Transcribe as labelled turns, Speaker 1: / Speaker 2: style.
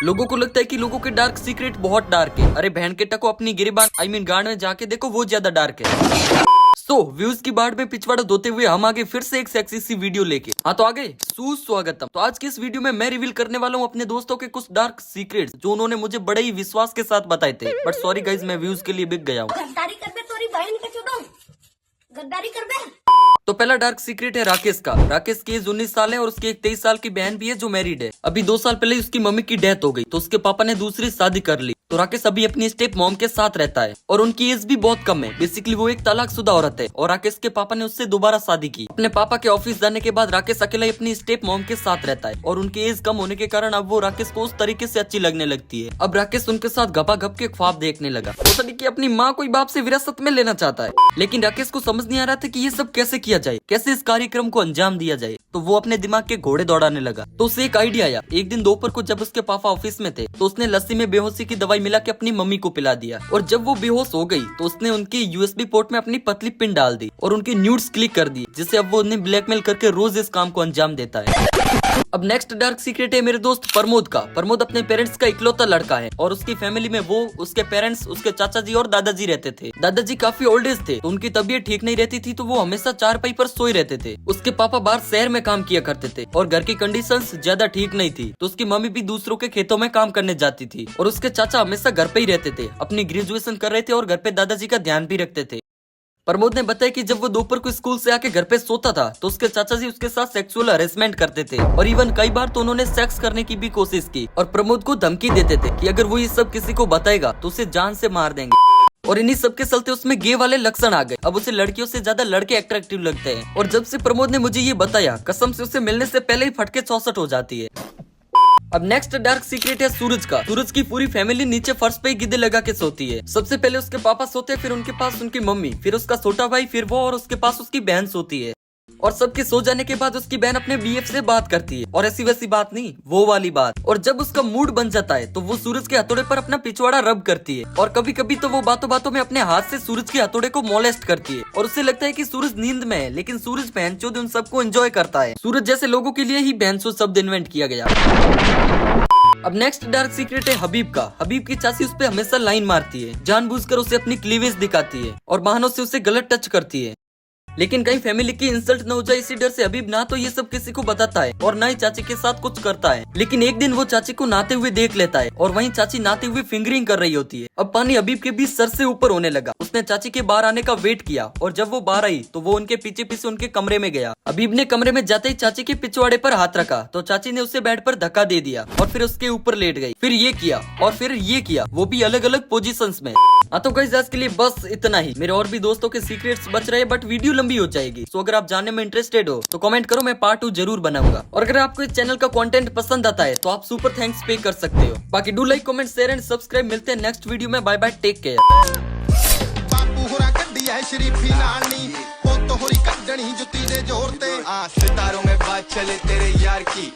Speaker 1: लोगों को लगता है कि लोगों के डार्क सीक्रेट बहुत डार्क है। अरे बहन के टको अपनी गिरिबान गांड में जाके देखो, वो ज्यादा डार्क है। व्यूज की बाढ़ में पिछवाड़ा धोते हुए हम आगे फिर से एक सेक्सी सी वीडियो लेके। हाँ तो आगे सुस्वागतम। तो आज की इस वीडियो में मैं रिवील करने वाला हूँ अपने दोस्तों के कुछ डार्क सीक्रेट्स जो उन्होंने मुझे बड़े ही विश्वास के साथ बताए थे। बट सॉरी गाइज, मैं व्यूज के लिए बिक गया हूँ। गद्दारी कर बे। तो पहला डार्क सीक्रेट है राकेश का। राकेश की एज 19 साल है और उसकी एक 23 साल की बहन भी है जो मैरिड है। अभी 2 साल पहले उसकी मम्मी की डेथ हो गई तो उसके पापा ने दूसरी शादी कर ली। तो राकेश अभी अपनी स्टेप मॉम के साथ रहता है और उनकी एज भी बहुत कम है। बेसिकली वो एक तलाकशुदा औरत है और राकेश के पापा ने उससे दोबारा शादी की। अपने पापा के ऑफिस जाने के बाद राकेश अकेला ही अपनी स्टेप मॉम के साथ रहता है और उनकी एज कम होने के कारण अब वो राकेश को उस तरीके से अच्छी लगने लगती है। अब राकेश उनके साथ गपागप के ख्वाब देखने लगा। वो कि अपनी माँ को बाप से विरासत में लेना चाहता है, लेकिन राकेश को समझ नहीं आ रहा था कि ये सब कैसे किया जाए, कैसे इस कार्यक्रम को अंजाम दिया जाए। तो वो अपने दिमाग के घोड़े दौड़ाने लगा। तो उसे एक आइडिया आया। एक दिन दोपहर को जब उसके पापा ऑफिस में थे तो उसने लस्सी में बेहोशी की दवाई मिला के अपनी मम्मी को पिला दिया। और जब वो बेहोश हो गई तो उसने उनके यूएसबी पोर्ट में अपनी पतली पिन डाल दी और उनकी न्यूड्स क्लिक कर दी, जिससे अब वो उन्हें ब्लैकमेल करके रोज इस काम को अंजाम देता है। अब नेक्स्ट डार्क सीक्रेट है मेरे दोस्त प्रमोद का। प्रमोद अपने पेरेंट्स का इकलौता लड़का है और उसकी फैमिली में वो, उसके पेरेंट्स, उसके चाचा जी और दादाजी रहते थे। दादाजी काफी ओल्ड एज थे तो उनकी तबीयत ठीक नहीं रहती थी तो वो हमेशा चारपाई पर सोए रहते थे। उसके पापा बाहर शहर में काम किया करते थे और घर की कंडीशंस ज्यादा ठीक नहीं थी तो उसकी मम्मी भी दूसरों के खेतों में काम करने जाती थी और उसके चाचा हमेशा घर पे ही रहते थे, अपनी ग्रेजुएशन कर रहे थे और घर पे दादाजी का ध्यान भी रखते थे। प्रमोद ने बताया कि जब वो दोपहर को स्कूल से आके घर पे सोता था तो उसके चाचा जी उसके साथ सेक्सुअल हरेसमेंट करते थे और इवन कई बार तो उन्होंने सेक्स करने की भी कोशिश की और प्रमोद को धमकी देते थे कि अगर वो ये सब किसी को बताएगा तो उसे जान से मार देंगे। और इन्हीं सब के चलते उसमें गे वाले लक्षण आ गए। अब उसे लड़कियों से ज्यादा लड़के अट्रैक्टिव लगते हैं और जब से प्रमोद ने मुझे ये बताया, कसम से उसे मिलने से पहले ही फटके 64 हो जाती है। अब नेक्स्ट डार्क सीक्रेट है सूरज का। सूरज की पूरी फैमिली नीचे फर्श पे ही गिद्दे लगा के सोती है। सबसे पहले उसके पापा सोते हैं, फिर उनके पास उनकी मम्मी, फिर उसका छोटा भाई, फिर वो और उसके पास उसकी बहन सोती है। और सबके सो जाने के बाद उसकी बहन अपने बीएफ से बात करती है और ऐसी वैसी बात नहीं, वो वाली बात। और जब उसका मूड बन जाता है तो वो सूरज के हथौड़े पर अपना पिछवाड़ा रब करती है और कभी कभी तो वो बातों बातों में अपने हाथ से सूरज के हथौड़े को मोलेस्ट करती है और उसे लगता है कि सूरज नींद में है, लेकिन सूरज बहनचोद उन सबको एंजॉय करता है। सूरज जैसे लोगों के लिए ही बहनचोद शब्द इन्वेंट किया गया। अब नेक्स्ट डार्क सीक्रेट है हबीब का। हबीब की चाची उस पे हमेशा लाइन मारती है, जानबूझकर उसे अपनी क्लीवेज दिखाती है और बहानों से उसे गलत टच करती है। लेकिन कहीं फैमिली की इंसल्ट न हो जाए इसी डर से हबीब ना तो ये सब किसी को बताता है और ना ही चाची के साथ कुछ करता है। लेकिन एक दिन वो चाची को नहाते हुए देख लेता है और वहीं चाची नहाते हुए फिंगरिंग कर रही होती है। अब पानी हबीब के बीच सर से ऊपर होने लगा। उसने चाची के बाहर आने का वेट किया और जब वो बाहर आई तो वो उनके पीछे पीछे उनके कमरे में गया। हबीब ने कमरे में जाते ही चाची के पिछवाड़े पर हाथ रखा तो चाची ने उसे बेड पर धक्का दे दिया और फिर उसके ऊपर लेट गई। फिर ये किया और फिर ये किया, वो भी अलग अलग पोजीशंस में। हाँ तो गाइस आज के लिए बस इतना ही। मेरे और भी दोस्तों के सीक्रेट्स बच रहे बट वीडियो लंबी हो जाएगी, तो अगर आप जानने में इंटरेस्टेड हो तो कमेंट करो, मैं पार्ट 2 जरूर बनाऊंगा। और अगर आपको इस चैनल का कंटेंट पसंद आता है तो आप सुपर थैंक्स पे कर सकते हो। बाकी do like, comment, share and subscribe. मिलते हैं नेक्स्ट वीडियो में। Bye bye, take care.
Speaker 2: सितारों में बात चले तेरे यार की।